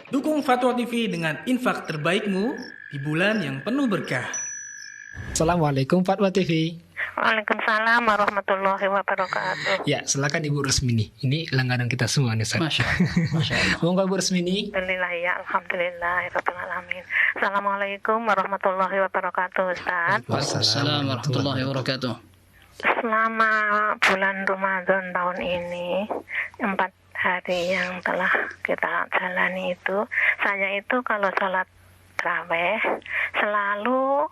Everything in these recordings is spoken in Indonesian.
Dukung Fatwa TV dengan infak terbaikmu di bulan yang penuh berkah. Assalamualaikum Fatwa TV. Waalaikumsalam warahmatullahi wabarakatuh. Ya, silakan Ibu Rusmini. Ini langganan kita semua nih, Ustaz. Masya Allah. Monggo Ibu Rusmini. Alhamdulillah ya, alhamdulillah rabbil alamin. Assalamualaikum warahmatullahi wabarakatuh, Ustaz. Waalaikumsalam warahmatullahi wabarakatuh. Selama bulan Ramadan tahun ini, 4 hari yang telah kita jalani itu, saya itu kalau sholat tarawih selalu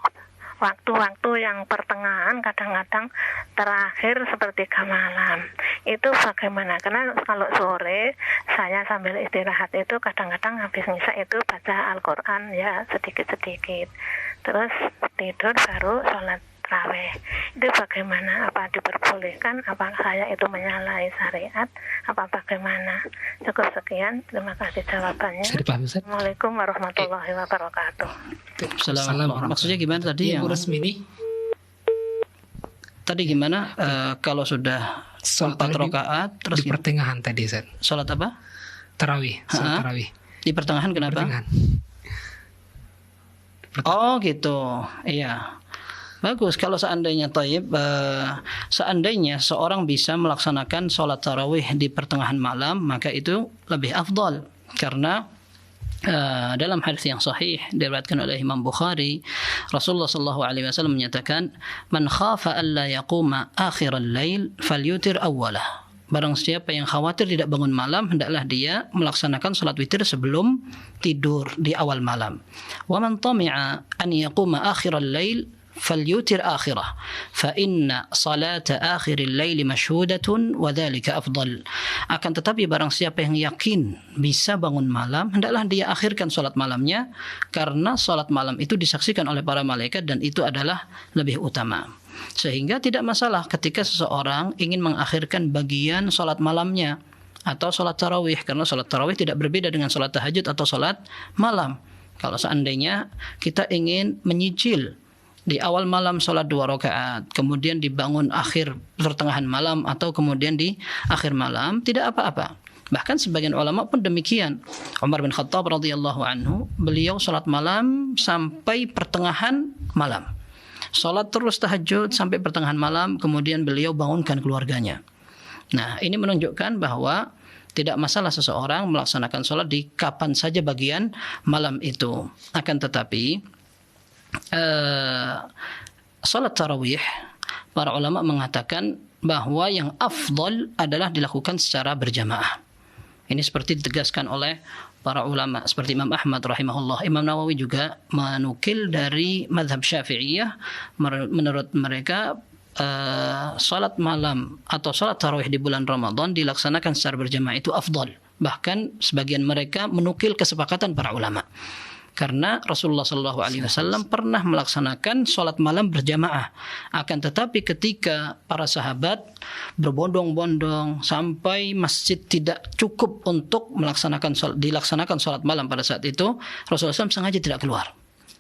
waktu-waktu yang pertengahan, kadang-kadang terakhir sepertiga malam. Itu bagaimana? Karena kalau sore saya sambil istirahat itu kadang-kadang habis ngisa itu baca Al-Quran ya sedikit-sedikit. Terus tidur baru sholat tarawih. Itu bagaimana? Apa diperbolehkan? Apa saya itu menyalahi syariat? Apa bagaimana? Cukup sekian. Terima kasih jawabannya. Assalamualaikum warahmatullahi wabarakatuh. Assalamualaikum. Maksudnya gimana tadi Ibu yang Rusmini. tadi gimana kalau sudah 4 rakaat terus di pertengahan tadi, Ustaz. sholat apa? Tarawih, sholat tarawih. Di pertengahan kenapa? Pertengahan. Oh gitu. Iya. Bagus kalau seandainya seandainya seorang bisa melaksanakan sholat tarawih di pertengahan malam, maka itu lebih afdal karena dalam hadis yang sahih diriwayatkan oleh Imam Bukhari, Rasulullah sallallahu alaihi wasallam menyatakan, "Man khafa alla yaquma akhiral lail falyutir awwalah." Barang siapa yang khawatir tidak bangun malam, hendaklah dia melaksanakan salat witir sebelum tidur di awal malam. Wa man tami'a an yaquma akhiral lail falyutir akhirah fa inna salata akhiril laili masyhudatun wa dzalika afdal. Akan tetapi barang siapa yang yakin bisa bangun malam, hendaklah dia akhirkan salat malamnya karena salat malam itu disaksikan oleh para malaikat dan itu adalah lebih utama. Sehingga tidak masalah ketika seseorang ingin mengakhirkan bagian salat malamnya atau salat tarawih, karena salat tarawih tidak berbeda dengan salat tahajud atau salat malam. Kalau seandainya kita ingin menyicil di awal malam sholat 2 rakaat, kemudian dibangun akhir pertengahan malam atau kemudian di akhir malam, tidak apa-apa. Bahkan sebagian ulama pun demikian. Umar bin Khattab radhiyallahu anhu, beliau sholat malam sampai pertengahan malam. Sholat terus tahajud sampai pertengahan malam, kemudian beliau bangunkan keluarganya. Nah, ini menunjukkan bahwa tidak masalah seseorang melaksanakan sholat di kapan saja bagian malam itu. Akan tetapi salat tarawih, para ulama mengatakan bahwa yang afdal adalah dilakukan secara berjamaah. Ini seperti ditegaskan oleh para ulama seperti Imam Ahmad rahimahullah. Imam Nawawi juga menukil dari mazhab Syafi'iyah, menurut mereka salat malam atau salat tarawih di bulan Ramadan dilaksanakan secara berjamaah itu afdal. Bahkan sebagian mereka menukil kesepakatan para ulama. Karena Rasulullah SAW pernah melaksanakan sholat malam berjamaah. Akan tetapi ketika para sahabat berbondong-bondong sampai masjid tidak cukup untuk dilaksanakan sholat malam pada saat itu, Rasulullah SAW sengaja tidak keluar.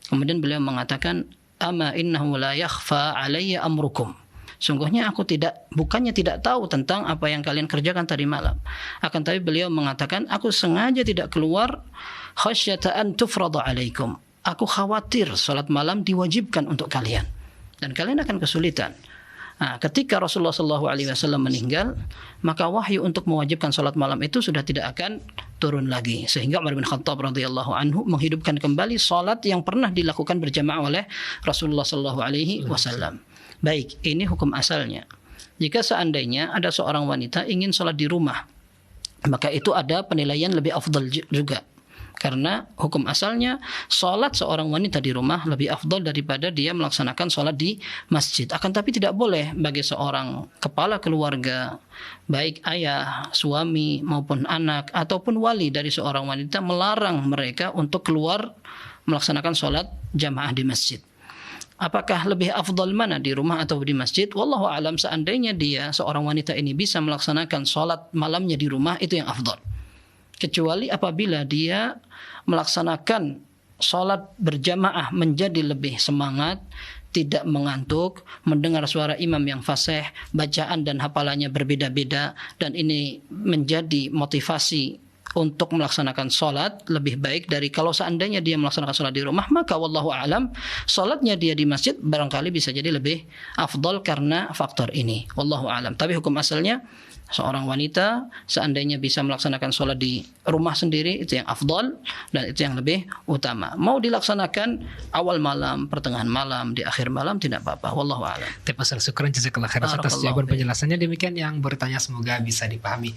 Kemudian beliau mengatakan, "Ama innahu la yakhfa alayya amrukum." Sungguhnya aku bukannya tidak tahu tentang apa yang kalian kerjakan tadi malam. Akan tapi beliau mengatakan, aku sengaja tidak keluar khasyata an tufrada alaikum. Aku khawatir salat malam diwajibkan untuk kalian dan kalian akan kesulitan. Nah, ketika Rasulullah SAW meninggal, maka wahyu untuk mewajibkan salat malam itu sudah tidak akan turun lagi. Sehingga Umar bin Khattab radhiyallahu anhu menghidupkan kembali salat yang pernah dilakukan berjamaah oleh Rasulullah SAW. Baik, ini hukum asalnya. Jika seandainya ada seorang wanita ingin sholat di rumah, maka itu ada penilaian lebih afdal juga. Karena hukum asalnya sholat seorang wanita di rumah lebih afdal daripada dia melaksanakan sholat di masjid. Akan tapi tidak boleh bagi seorang kepala keluarga, baik ayah, suami maupun anak ataupun wali dari seorang wanita, melarang mereka untuk keluar melaksanakan sholat jamaah di masjid. Apakah lebih afdal mana di rumah atau di masjid? Wallahu a'lam. Seandainya dia seorang wanita ini bisa melaksanakan sholat malamnya di rumah, itu yang afdal. Kecuali apabila dia melaksanakan sholat berjamaah menjadi lebih semangat, tidak mengantuk, mendengar suara imam yang fasih, bacaan dan hafalannya berbeda-beda, dan ini menjadi motivasi untuk melaksanakan sholat lebih baik dari kalau seandainya dia melaksanakan sholat di rumah, maka wallahu alam sholatnya dia di masjid barangkali bisa jadi lebih afdal karena faktor ini. Wallahu alam. Tapi hukum asalnya seorang wanita seandainya bisa melaksanakan sholat di rumah sendiri itu yang afdal dan itu yang lebih utama. Mau dilaksanakan awal malam, pertengahan malam, di akhir malam tidak apa-apa. Wallahu a'lam. Syukran jazakallah khairan atas jawaban penjelasannya. Demikian yang bertanya semoga bisa dipahami.